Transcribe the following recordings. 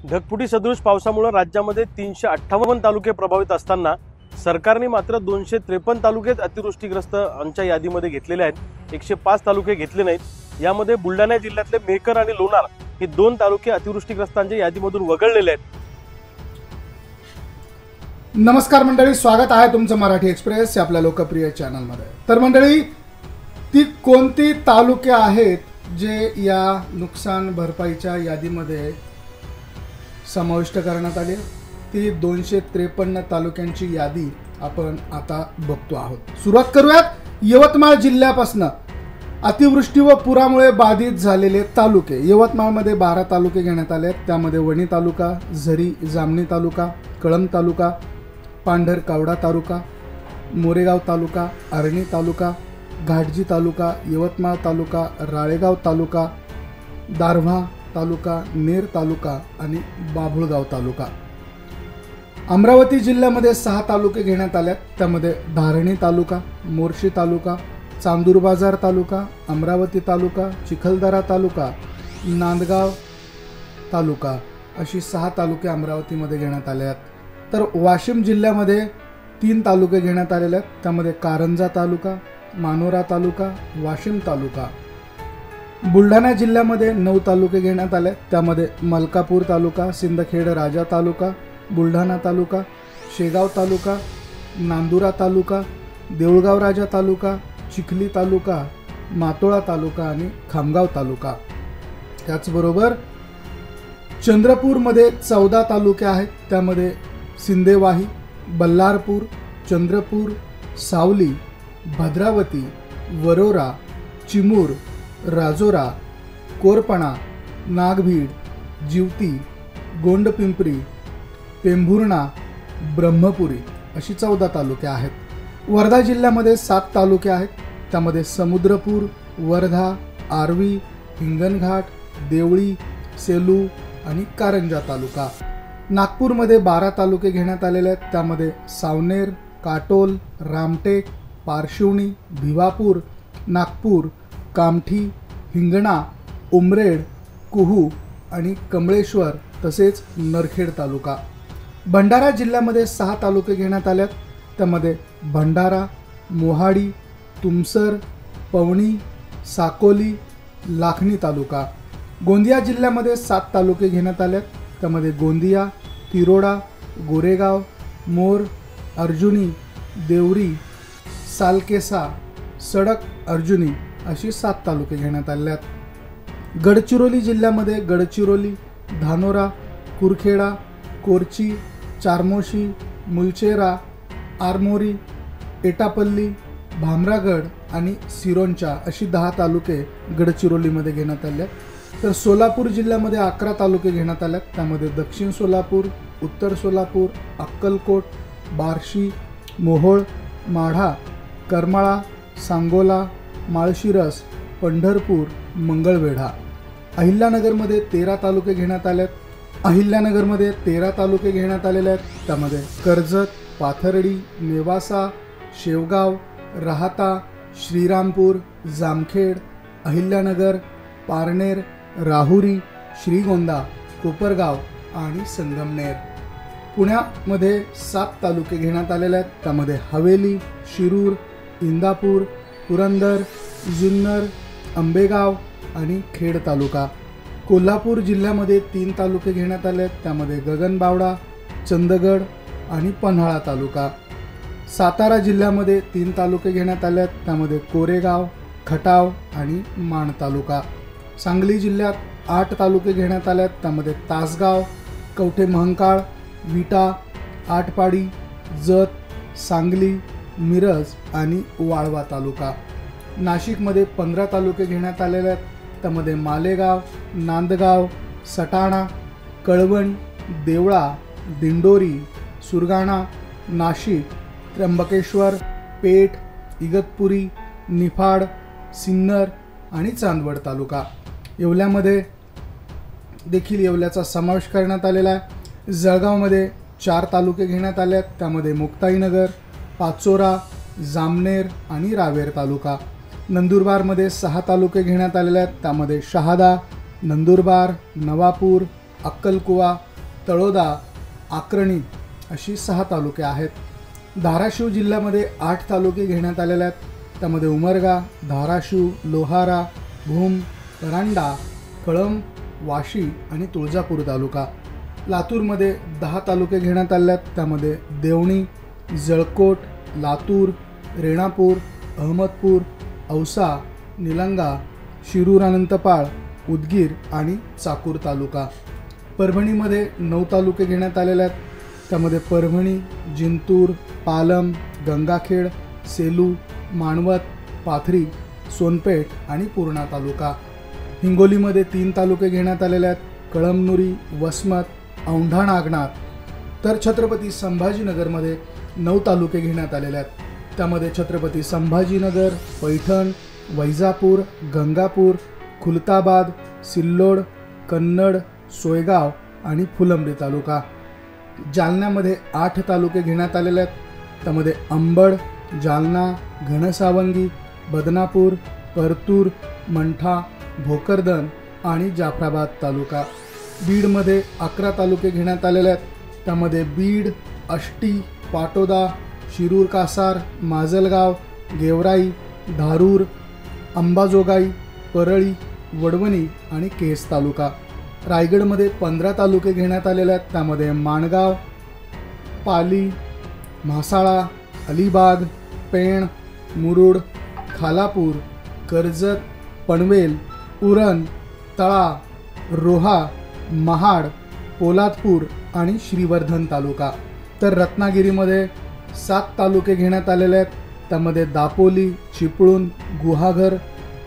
ढगफुटी सदृश पावसामुळे राज्यामध्ये 358 तालुके प्रभावित असताना सरकारने मात्र 253 तालुकेच अतिवृष्टीग्रस्तांच्या यादीमध्ये घेतलेले आहेत। 105 तालुके घेतले नाहीत। यामध्ये बुलढाणा जिल्ह्यातले मेहकर आणि लोणार हे 2 तालुके अतिवृष्टीग्रस्तांच्या यादीमधून वगळलेले आहेत। नमस्कार मंडळी, स्वागत आहे तुमचं मराठी एक्सप्रेस या आपल्या लोकप्रिय चॅनलमध्ये। तर मंडळी, ती कोणती तालुके आहेत जे या नुकसान भरपाईच्या यादीमध्ये समाविष्ट करण्यात आली? ती 253 तालुक्यांची यादी आपण आता बघतो आहोत। सुरुवात करूयात यवतमाळ जिल्ह्यापासून। अतिवृष्टी व पुरामुळे बाधित झालेले तालुके यवतमाळमध्ये 12 तालुके घेण्यात आले आहेत। त्यामध्ये वणी तालुका, झरी जामणी तालुका, कळंब तालुका, पांढरकवडा तालुका, मोरेगाव तालुका, आर्णी तालुका, घाटजी तालुका, यवतमाळ तालुका, राळेगाव तालुका, दारव्हा तालुका, नेर तालुका आणि बाभुळगाव तालुका। अमरावती जिल्ह्यामध्ये 6 तालुके घेण्यात आले आहेत। त्यामध्ये धारणी तालुका, मोर्शी तालुका, चांदूर बाजार तालुका, अमरावती तालुका, चिखलदरा तालुका, नांदगाव तालुका अशी 6 तालुके अमरावतीमध्ये घेण्यात आले आहेत। तर वाशिम जिल्ह्यामध्ये 3 तालुके घेण्यात आलेले आहेत। त्यामध्ये कारंजा तालुका, मानोरा तालुका, वाशिम तालुका। बुलढाणा जिल्ह्यामध्ये 9 तालुके घेण्यात आले। त्यामध्ये मलकापूर तालुका, सिंदखेड राजा तालुका, बुलढाणा तालुका, शेगाव तालुका, नांदुरा तालुका, देऊळगाव राजा तालुका, चिखली तालुका, मातोळा तालुका आणि खामगाव तालुका। त्याचबरोबर चंद्रपूरमध्ये 14 तालुके आहेत। त्यामध्ये सिंदेवाही, बल्लारपूर, चंद्रपूर, सावली, भद्रावती, वरोरा, चिमूर, राजोरा, कोरपणा, नागभीड, जिवती, गोंडपिंपरी, पेंभुर्णा, ब्रह्मपुरी अशी 14 तालुके आहेत। वर्धा जिल्ह्यामध्ये 7 तालुके आहेत। त्यामध्ये समुद्रपूर, वर्धा, आर्वी, हिंगणघाट, देवळी, सेलू आणि कारंजा तालुका। नागपूरमध्ये 12 तालुके घेण्यात आलेले आहेत। त्यामध्ये सावनेर, काटोल, रामटेक, पारशिवनी, भिवापूर, नागपूर, कामठी, हिंगणा, उमरेड, कुहू आणि कमळेश्वर तसेच नरखेड तालुका। भंडारा जिल्ह्यामध्ये 6 तालुके घेण्यात आले आहेत। त्यामध्ये भंडारा, मोहाडी, तुमसर, पवणी, साकोली, लाखनी तालुका। गोंदिया जिल्ह्यामध्ये 7 तालुके घेण्यात आले आहेत। त्यामध्ये गोंदिया, तिरोडा, गोरेगाव, मोर, अर्जुनी, देवरी, सालकेसा, सडक अर्जुनी अशी 7 तालुके घेण्यात आले आहेत। गडचिरोली जिल्ह्यामध्ये गडचिरोली, धानोरा, कुरखेडा, कोरची, चारमोशी, मुलचेरा, आरमोरी, एटापल्ली, भामरागड आणि सिरोंचा अशी 10 तालुके गडचिरोलीमध्ये घेण्यात आले आहेत। तर सोलापूर जिल्ह्यामध्ये 11 तालुके घेण्यात आले आहेत। त्यामध्ये दक्षिण सोलापूर, उत्तर सोलापूर, अक्कलकोट, बार्शी, मोहोळ, माढा, करमाळा, सांगोला, माळशिरस, पंढरपूर, मंगळवेढा। अहिल्यानगरमध्ये 13 तालुके घेण्यात आले आहेत। अहिल्यानगरमध्ये 13 तालुके घेण्यात आलेले आहेत। त्यामध्ये कर्जत, पाथर्डी, नेवासा, शेवगाव, राहाता, श्रीरामपूर, जामखेड, अहिल्यानगर, पारनेर, राहुरी, श्रीगोंदा, कोपरगाव आणि संगमनेर। पुण्यामध्ये 7 तालुके घेण्यात आलेले आहेत। त्यामध्ये हवेली, शिरूर, इंदापूर, पुरंदर, जुन्नर, आंबेगाव आणि खेड तालुका। कोल्हापूर जिल्ह्यामध्ये 3 तालुके घेण्यात आले आहेत। त्यामध्ये गगनबावडा, चंदगड आणि पन्हाळा तालुका। सातारा जिल्ह्यामध्ये 3 तालुके घेण्यात आले आहेत। त्यामध्ये कोरेगाव, खटाव आणि माण तालुका। सांगली जिल्ह्यात 8 तालुके घेण्यात आले आहेत। त्यामध्ये तासगाव, कवठे महंकाळ, विटा, आटपाडी, जत, सांगली, मिरज आणि वाळवा तालुका। नाशिकमध्ये 15 तालुके घेण्यात आलेले आहेत। त्यामध्ये मालेगाव, नांदगाव, सटाणा, कळवण, देवळा, दिंडोरी, सुरगाणा, नाशिक, त्र्यंबकेश्वर, पेठ, इगतपुरी, निफाड, सिन्नर आणि चांदवड तालुका। येवल्यामध्ये देखील येवल्याचा समावेश करण्यात आलेला आहे। जळगावमध्ये 4 तालुके घेण्यात आले आहेत। त्यामध्ये मुक्ताईनगर, पाचोरा, जामनेर आणि रावेर तालुका। नंदुरबारमध्ये 6 तालुके घेण्यात आलेले आहेत। त्यामध्ये शहादा, नंदुरबार, नवापूर, अक्कलकुवा, तळोदा, आक्रणी अशी 6 तालुके आहेत. धाराशिव जिल्ह्यामध्ये 8 तालुके घेण्यात आलेले आहेत. त्यामध्ये उमरगा, धाराशिव, लोहारा, भूम, परांडा, कळंब, वाशी आणि तुळजापूर तालुका. लातूरमध्ये 10 तालुके घेण्यात आले आहेत. त्यामध्ये देवणी, जळकोट, लातूर, रेणापूर, अहमदपूर, औसा, निलंगा, शिरूर अनंतपाळ, उदगीर आणि चाकूर तालुका. परभणीमध्ये 9 तालुके घेण्यात आलेले आहेत. त्यामध्ये परभणी, जिंतूर, पालम, गंगाखेड, सेलू, मानवत, पाथरी, सोनपेठ आणि पूर्णा तालुका. हिंगोलीमध्ये 3 तालुके घेण्यात आलेले आहेत. कळमनुरी, वसमत, औंढा नागनाथ. तर छत्रपती संभाजीनगरमध्ये 9 तालुके घेण्यात आलेले आहेत. त्यामध्ये छत्रपती संभाजीनगर, पैठण, वैजापूर, गंगापूर, खुलताबाद, सिल्लोड, कन्नड, सोयगाव आणि फुलंब्री तालुका. जालन्यामध्ये 8 तालुके घेण्यात आलेले आहेत. त्यामध्ये अंबड, जालना, घनसावंगी, बदनापूर, परतूर, मंठा, भोकरदन आणि जाफराबाद तालुका. बीडमध्ये 11 तालुके घेण्यात आलेले आहेत. त्यामध्ये बीड, आष्टी, पाटोदा, शिरूर कासार, माजलगाव, गेवराई, धारूर, अंबाजोगाई, परळी, वडवणी आणि केस तालुका. रायगडमध्ये 15 तालुके घेण्यात आलेले आहेत. त्यामध्ये माणगाव, पाली, म्हासाळा, अलिबाग, पेण, मुरुड, खालापूर, कर्जत, पनवेल, उरण, तळा, रोहा, महाड, पोलादपूर आणि श्रीवर्धन तालुका. तर रत्नागिरीमध्ये 7 तालुके घेण्यात आलेले आहेत. त्यामध्ये दापोली, चिपळूण, गुहागर,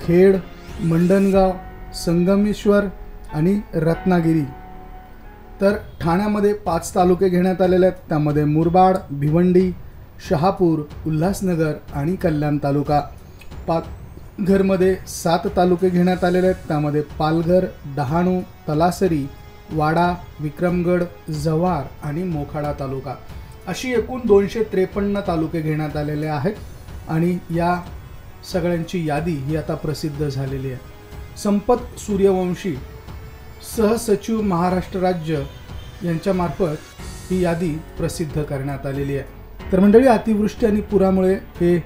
खेड, मंडणगाव, संगमेश्वर आणि रत्नागिरी. तर ठाण्यामध्ये 5 तालुके घेण्यात आलेले आहेत. त्यामध्ये मुरबाड, भिवंडी, शहापूर, उल्हासनगर आणि कल्याण तालुका. पालघरमध्ये 7 तालुके घेण्यात आलेले आहेत. त्यामध्ये पालघर, डहाणू, तलासरी, वाडा, विक्रमगड, जव्हार आणि मोखाडा तालुका. अशी एकूण 253 तालुके घेण्यात आलेले आहेत आणि या सगळ्यांची यादी ही आता प्रसिद्ध झालेली आहे. संपत सूर्यवंशी सहसचिव महाराष्ट्र राज्य यांच्यामार्फत ही यादी प्रसिद्ध करण्यात आलेली आहे. तर मंडळी, अतिवृष्टी आणि पुरामुळे हे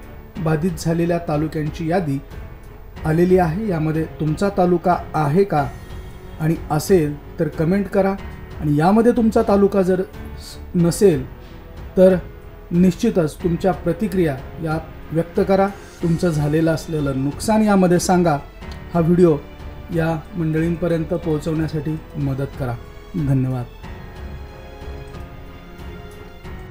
बाधित झालेल्या तालुक्यांची यादी आलेली आहे. यामध्ये तुमचा तालुका आहे का आणि असेल तर कमेंट करा. आणि यामध्ये तुमचा तालुका जर नसेल तर निश्चितच तुमच्या प्रतिक्रिया या व्यक्त करा. तुमचं झालेलं असलेलं नुकसान यामध्ये सांगा. हा व्हिडिओ या मंडळींपर्यंत पोहोचवण्यासाठी मदत करा. धन्यवाद.